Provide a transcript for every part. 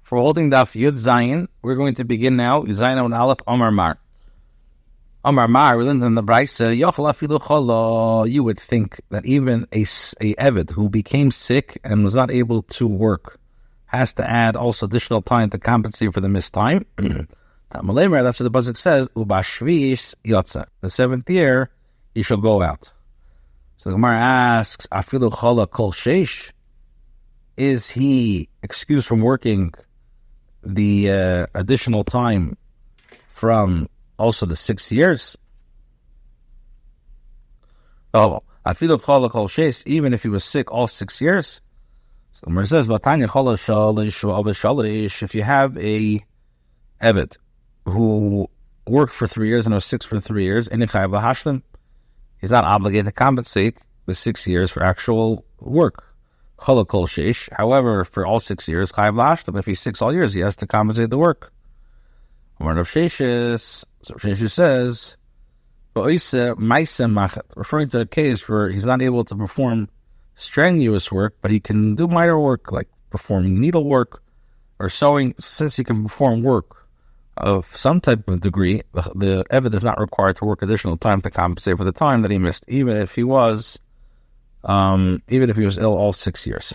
For holding Daf Yud Zayin, we're going to begin now. Yud Zayin on Aleph Omar Mar. Omar Mar, we learned in the Brisa, Yochel afilu cholo. You would think that even a Eved who became sick and was not able to work has to add also additional time to compensate for the missed time. That's what the pasuk says. Ubashvish yotza. The 7th year, he shall go out. So the Gemara asks, afilu cholo kol sheish. Is he excused from working the additional time from also the 6 years? Oh, even if he was sick all 6 years. So the says, if you have a Eved who worked for 3 years and was sick for 3 years, he's not obligated to compensate the 6 years for actual work. However, for all 6 years, if he's sick all years, he has to compensate the work. Rav Sheshes says, referring to a case where he's not able to perform strenuous work, but he can do minor work like performing needlework or sewing. Since he can perform work of some type of degree, the Eved is not required to work additional time to compensate for the time that he missed, even if he was ill all 6 years.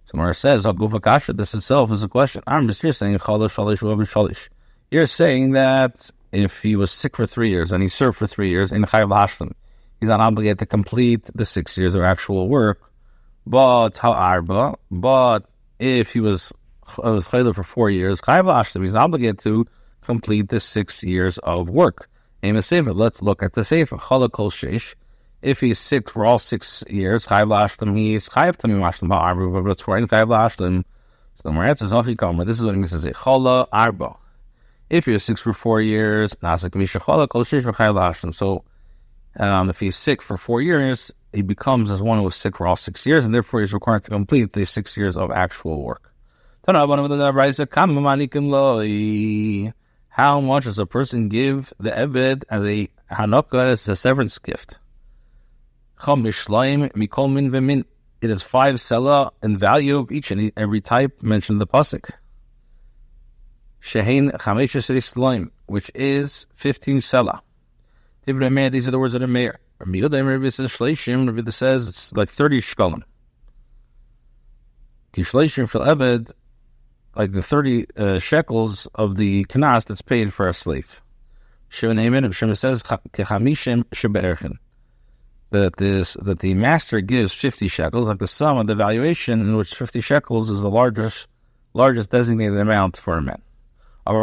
So Mara says, this itself is a question. You're saying that if he was sick for 3 years and he served for 3 years, he's not obligated to complete the 6 years of actual work. But if he was chayla for 4 years, he's obligated to complete the 6 years of work. Let's look at the sefer. If he's sick for all 6 years, he's chayav to mimashlim ha'arba, but it's for chayav lashlim. So the Gemara answers, this is what it means to say, chala arba. If you're sick for 4 years, so if he's sick for 4 years, he becomes as one who was sick for all 6 years, and therefore he's required to complete the 6 years of actual work. How much does a person give the Eved as a Hanukkah, as a severance gift? It is 5 selah in value of each and every type mentioned in the pasuk. Shehein 15 which is 15 selah. These are the words of the mayor. Rabbi says it's like 30 shkalim. Kishleishim for Eved, like the 30 shekels of the kanas that's paid for a slave. Shema says kechamishim shebe'erchen. That the master gives 50 shekels, like the sum of the valuation, in which 50 shekels is the largest designated amount for a man. 5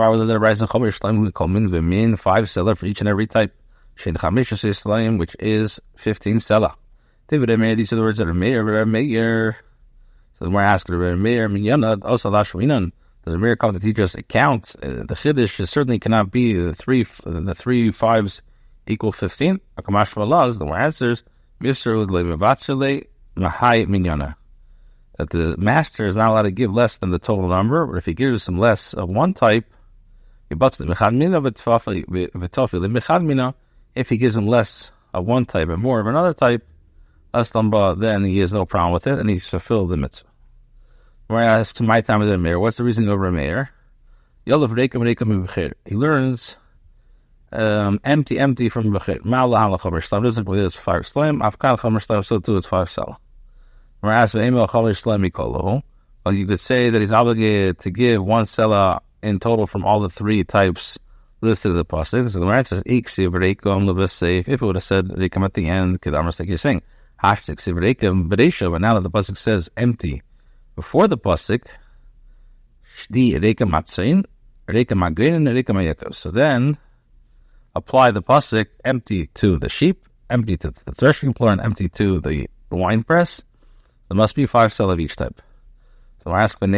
selah for each and every type, which is 15 selah. These are the words that are Meir. So the more asked, does the Meir come to teach us a count? The Chiddush certainly cannot be the three fives equal 15. The more answers, that the master is not allowed to give less than the total number, but if he gives some less of one type, if he gives him less of one type and more of another type, then he has no problem with it, and he's fulfilled the mitzvah. When I ask my time of the mayor, what's the reason over a mayor? He learns empty from Bechir. There's 5 slime. Afkan Chomer Slime, so too it's 5 selah. When I ask well, you could say that he's obligated to give 1 selah in total from all the 3 types listed in the pasuk. So the answer is if it would have said Reikum at the end, Kedamar, like you're saying, but now that the pasuk says empty before the pasuk, so then apply the pasuk empty to the sheep, empty to the threshing floor, and empty to the wine press. There must be 5 selah of each type. So I ask, so why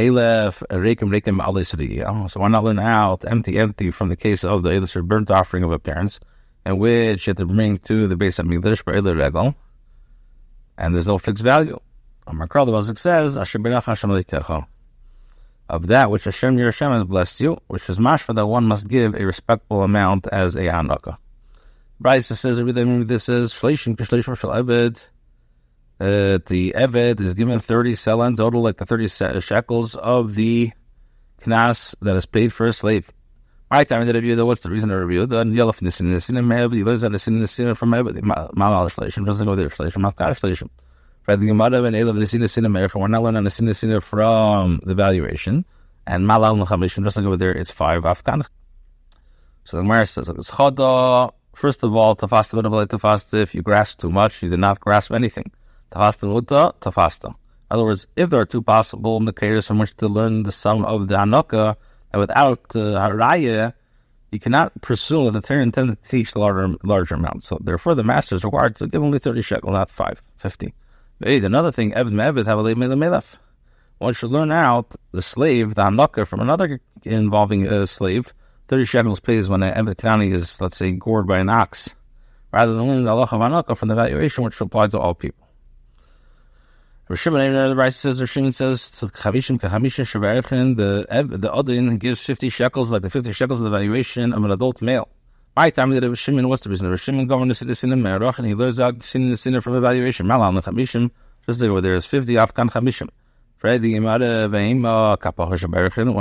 not learn out empty from the case of the Eilis or burnt offering of a parents, and which you have to bring to the base of Mikdash for Eilis Regal, and there's no fixed value. Makral the pasuk says, of that which Hashem your Hashem has blessed you, which is mashma that one must give a respectable amount as a Hanukkah. Bryce says everything this is shleishim shel Eved. The Eved is given 30 selah in total, like the 30 shekels of the knas that is paid for a slave. My time in the review, what's the reason to review? The Yellow Nisin Mev, he learns that Nisin from Mev, Malal Shlashim, doesn't go there, Shlashim, not Kar Shlashim. For the Gemara and Elav Nisin Mev, we're not learning Nisin from the valuation, and Malal Chamishim doesn't go there, it's 5 Afghan. So the Gemara says, it's Choda, first of all, Tafasta, Tafasta, if you grasp too much, you did not grasp anything. Tafasta Muta, Tafasta. In other words, if there are two possible indicators from which to learn the sum of the Anokah, and without Haraya, you cannot presume that the Torah intended to teach the larger amount. So therefore, the master is required to give only 30 shekel, not 50. Another thing, Eved Me'eved have a Melef. One should learn out the slave, the Anokah, from another involving a slave. 30 shekels pays when an Eved Kanani is, let's say, gored by an ox, rather than learning the halacha of Anokah from the valuation, which applies to all people. Rishimon, the Rice says, Rishimon says, the Odin gives 50 shekels, like the 50 shekels of the valuation of an adult male. My time, the Rishimon, what's the reason? Rishimon governed the citizen in Merach, and he learns out the sinner from evaluation. Malal the Chamishim, just like over there is 50 Afghan Chamishim. Why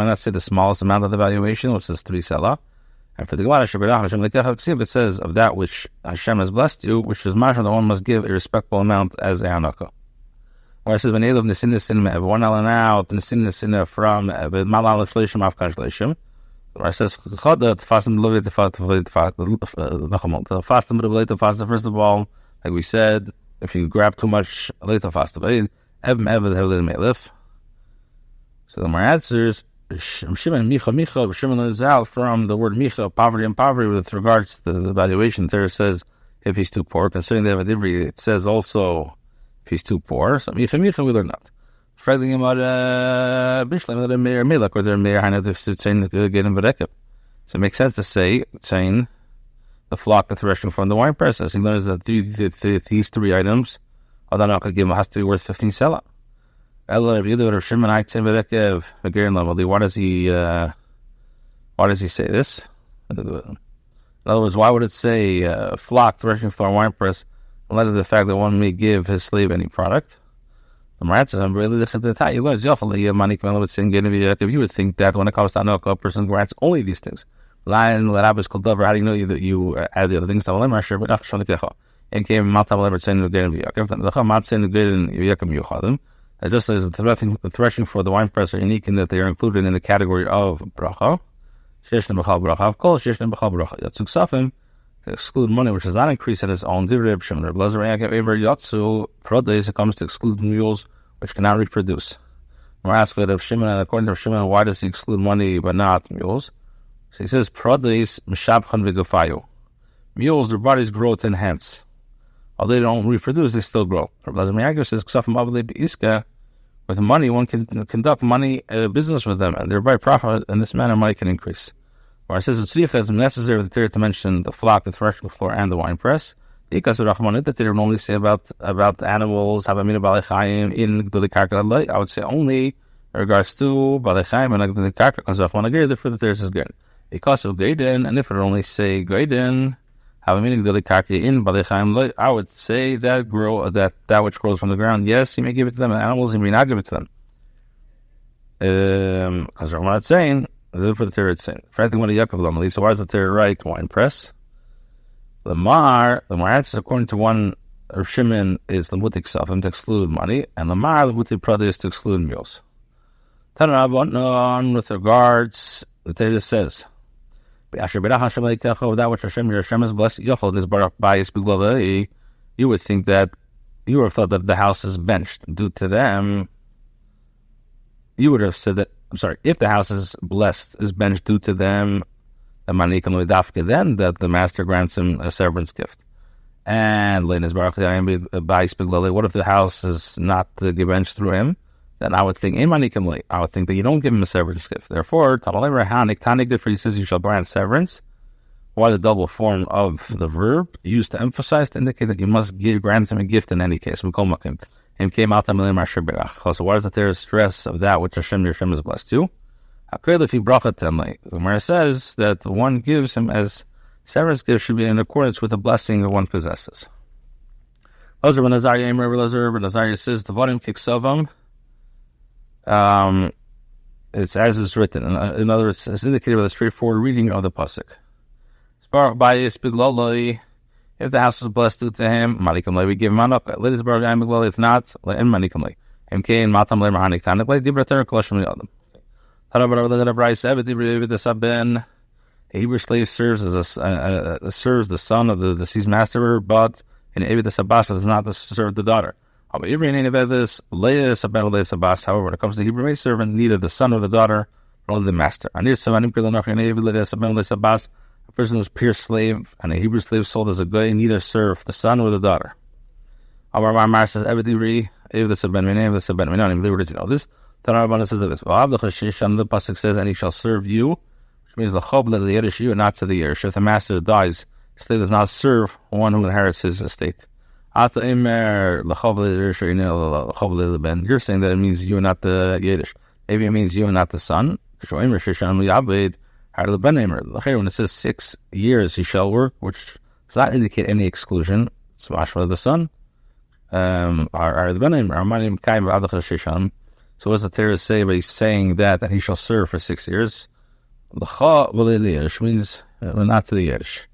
not say the smallest amount of the valuation, which is 3 selah? And for the Gemara, it says of that which Hashem has blessed you, which is Mashal, the one must give a respectable amount as a Hanukah. Or it says, when Elav Nisin Mev, one allen out, Nisin from Malal Shlashim Afghan Shlashim. Or it says, first of all, like we said, if you grab too much, later fast. So the Gemara answers, Shimon learns out from the word Micha, poverty and poverty, with regards to the valuation. There says, if he's too poor, considering the Avadivri, it says also, if he's too poor, so Micha we learn not. Fragling him out Bishlam, the Meir Milak, or their Meir Hanav saying get him Vedekab. So it makes sense to say, saying the flock, the threshing from the wine presses. He learns that these 3 items, Adanaka give has to be worth 15 selah. Why does he say this? In other words, why would it say flock threshing for a wine press in light of the fact that one may give his slave any product? You would think that when it comes to Anokah, a person grants only these things. How do you know that you add the other things? Just as the threshing for the wine press are unique in that they are included in the category of bracha, to exclude money which does not increase at its own. It comes to exclude mules which cannot reproduce. We're asked of Shimon, and according to Shimon, why does he exclude money but not mules? So he says, mules, their bodies grow to enhance. Although they don't reproduce, they still grow. Rabbi S says, with money, one can conduct money business with them, and thereby profit. In this manner, money can increase. Or it says, it's necessary for the Torah to mention the flock, the threshing floor, and the wine press. Because of Rahmanit, that they don't only say about animals, I would say only in regards to Balechayim and the Karka, because of one agree, therefore the Torah is good. Because of Gaiden, and if it only say Gaiden, have a meaning the Karka in Balechayim, I would say that which grows from the ground, yes, he may give it to them, and animals he may not give it to them. Because Rahman is saying, therefore the Torah is saying, frankly, when a Yaakov Lamali, so why does the Torah write wine press? The Mar answer, according to one Rav Shimon, is the mutik safim to exclude money, and the Mar, the mutik brother, is to exclude mules. Tanarabon, with regards, the Torah says, that which Hashem is blessed, you would think that, you would have thought that the house is benched due to them. You would have said that, if the house is blessed, is benched due to them, then that the master grants him a severance gift. And what if the house is not benched through him? Then I would think that you don't give him a severance gift. Therefore, he says you shall grant severance. Why the double form of the verb used to emphasize, to indicate that you must grant him a gift in any case. So why does the Torah stress of that which Hashem is blessed to? The Gemara says that the one gives him as severance gift should be in accordance with the blessing that one possesses. Rabbi Nazariah says, it's as is written. In other words, it's indicated by the straightforward reading of the pasuk. If the house was blessed due to him, we give him if not, a Hebrew slave serves serves the son of the deceased master, but in Eved Sabas does not serve the daughter. However, when it comes to Hebrew maid servant, neither the son or the daughter nor the master. A person who's pure slave and a Hebrew slave sold as a guy neither serve the son or the daughter. Amar says, "This Tanarabana says this. The pasuk says, and he shall serve you, which means the chob the Yiddish you and not to the Yiddish. If the master dies, the slave does not serve one who inherits his estate. You're saying that it means you and not the Yiddish. Maybe it means you and not the son. When it says 6 years he shall work, which does not indicate any exclusion, it's mashma the son. So what does the Torah say by saying that he shall serve for 6 years? The cha means not to the Yiddish.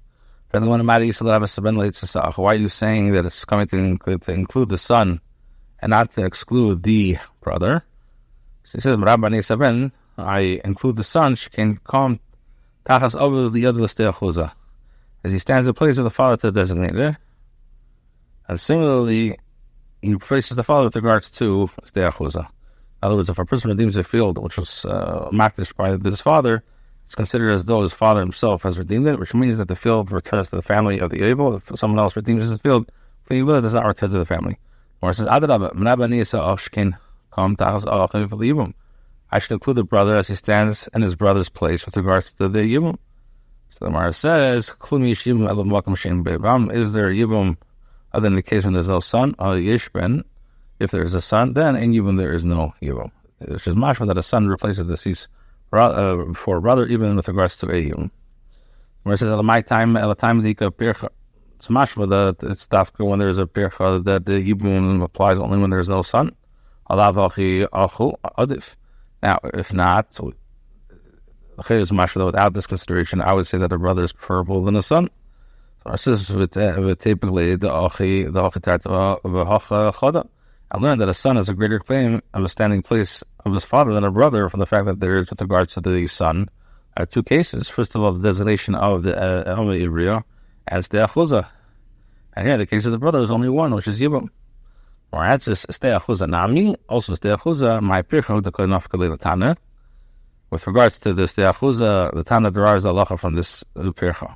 Why are you saying that it's coming to include the son and not to exclude the brother? So he says, I include the son, she can come tachas over the other l'steachuza, as he stands in place of the father to designate it. And similarly, he places the father with regards to steachuza. In other words, if a person redeems a field which was makdish by his father, it's considered as though his father himself has redeemed it, which means that the field returns to the family of the Abel. If someone else redeems his field, the Abel does not return to the family. Or it says, I should include the brother as he stands in his brother's place with regards to the Yibum. So the Gemara says, is there a Yibum other than the case when there's no son? If there is a son, then in Yibum there is no Yibum. It's just mashma that a son replaces the deceased for a brother, even with regards to a Yibum. Where it says, it's mashma that it's dafka when there's a pircha that the Yibum applies only when there's no son. Now, if not, so without this consideration, I would say that a brother is preferable than a son. So it says, typically, I learned that a son has a greater claim of a standing place of his father than a brother from the fact that there is, with regards to the son, two cases. First of all, the designation of the Ivriya as the Achuzah. And here, the case of the brother is only one, which is Yibum. Or that's just steachuza nami, also steachuza, my pircha the koinafkali Tana. With regards to the steachuza, the Tana derives halacha from this pircha.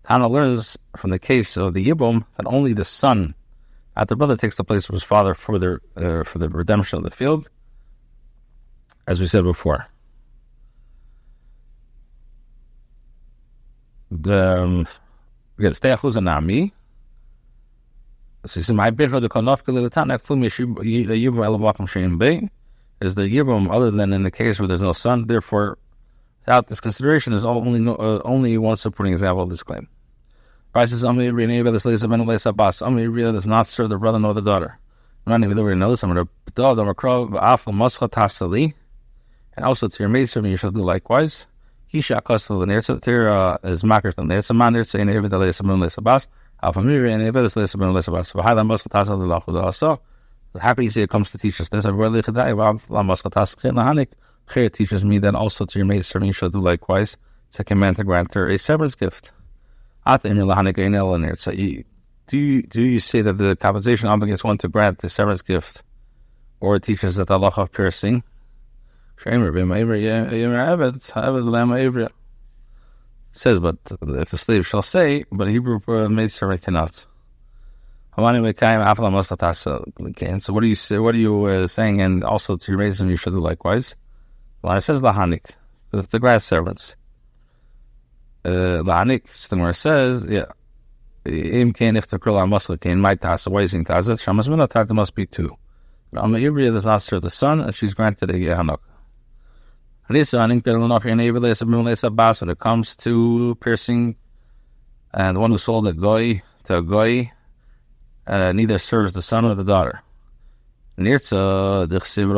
Tana learns from the case of the Yibum that only the son, not the brother, takes the place of his father for the redemption of the field, as we said before. Again, steachuza nami. So he said, "My bircha the konofka l'tana klum yibum elabakim shein bei is the yibum other than in the case where there's no son. Therefore, without this consideration, there's only one supporting example of this claim." Price says, "Ami Rineva the slaves of Menelay Sabas. Ami Rineva does not serve the brother nor the daughter. Not even though we know this. I'm going to put the makrov afal mascha tasali, and also to your maid servant you shall do likewise. He shall cost the nirtza. The Torah is makers the nirtza man nirtza in every day of Menelay Sabas. So how can you say it comes to teach us this? Here teaches me that also to your maid servant you shall do likewise. It's a command to grant her a severance gift. Do you say that the compensation obligates one to grant the severance gift, or it teaches that the halacha of piercing? Says, but if the slave shall say, but a Hebrew maid servant cannot. So what do you say? What are you saying? And also to your maid servant you should do likewise. Well, it says lahanik, the grant servants. Lahanik, the Gemara says, yeah. If the kurla muscle can my tasa, why is in tasa? Shamas minatata must be two. But Ivriya does not serve the son, and she's granted a yehanok. When it comes to piercing, and the one who sold a goy to a goy neither serves the son or the daughter. Nirtza, the Chsiv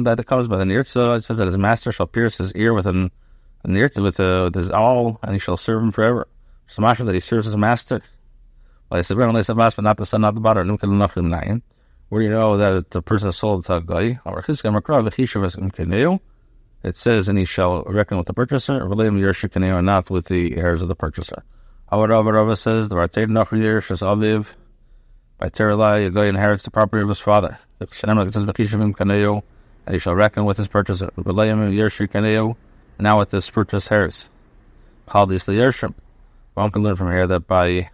that it comes by the Nirtza, it says that his master shall pierce his ear with a Nirtza, with his awl, and he shall serve him forever. So much that he serves his master. But not the son, not the daughter. Where you know that the person sold to a guy, it says, and he shall reckon with the purchaser, or not with the heirs of the purchaser. However, says, the by Terelai, a guy inherits the property of his father. And he shall reckon with his purchaser. Now with this purchase heirs. One can learn from here that by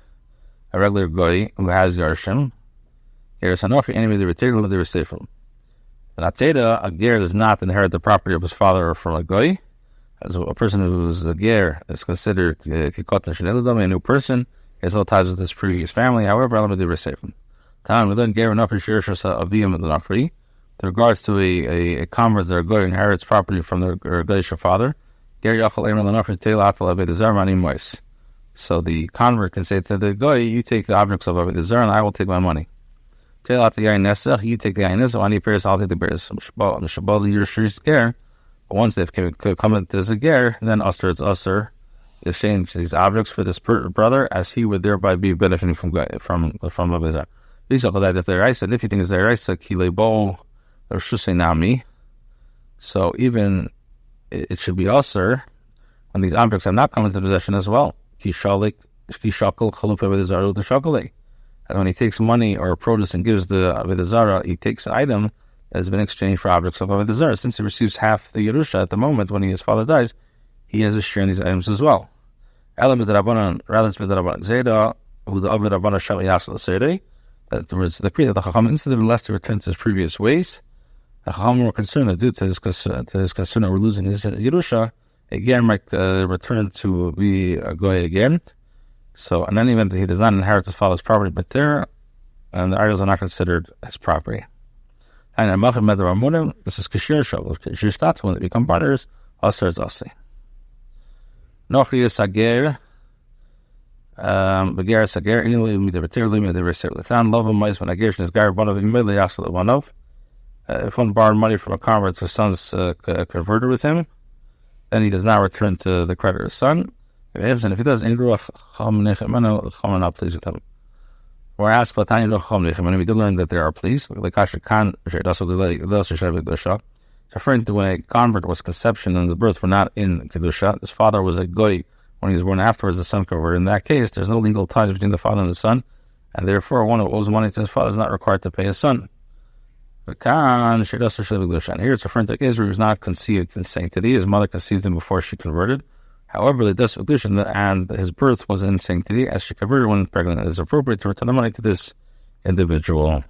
a regular guy who has Yarshim, there's an offer enemy to retain them, they receive from. But Ateda, a ger does not inherit the property of his father from a guy. As a person who is a ger is considered a new person. He has no ties with his previous family. However, I'm going to receive him. We learn ger enough in regards to a convert that a guy inherits property from the guy's father. So the convert can say to the guy, you take the objects of Avodah Zarah and I will take my money. You take the Yain I'll take the bears. But once they've come into as a ger, then it's usher to exchange these objects for this brother, as he would thereby be benefiting from Avodah Zarah. If they're Isa, and if you think it's their Isa, Kilebo, or Shusenami, so even it should be usher when these objects have not come into possession as well. And when he takes money or produce and gives the Avodah Zarah, he takes an item that has been exchanged for objects of Avodah Zarah. Since he receives half the Yerusha at the moment when his father dies, he has a share in these items as well. That was the creed that the Chacham, instead of less to return to his previous ways, the Chacham were concerned that due to his concern over losing his Yerusha, again might return to be a goy again. So in any event, he does not inherit his father's property, but and the idols are not considered his property. And this is Kashir Shav. Kashir Stats, when they become brothers, Asr is Asi. Nochri is Sager. Begar Sager, anyway, the material they receive the town, love him mice when Agation is Gar, one of immediately asked one of. If one borrowed money from a convert, his son's converted with him, then he does not return to the creditor's son. And if he does, we're asked when we do learn that they are pleased, referring to when a convert was conception and his birth were not in Kedusha. His father was a goy when he was born afterwards, the son converted. In that case, there's no legal ties between the father and the son, and therefore one who owes money to his father is not required to pay his son. Here it's referring to a case where he was not conceived in sanctity. His mother conceived him before she converted. However, the does Kidushin and his birth was in sanctity as she converted when pregnant. It is appropriate to return the money to this individual.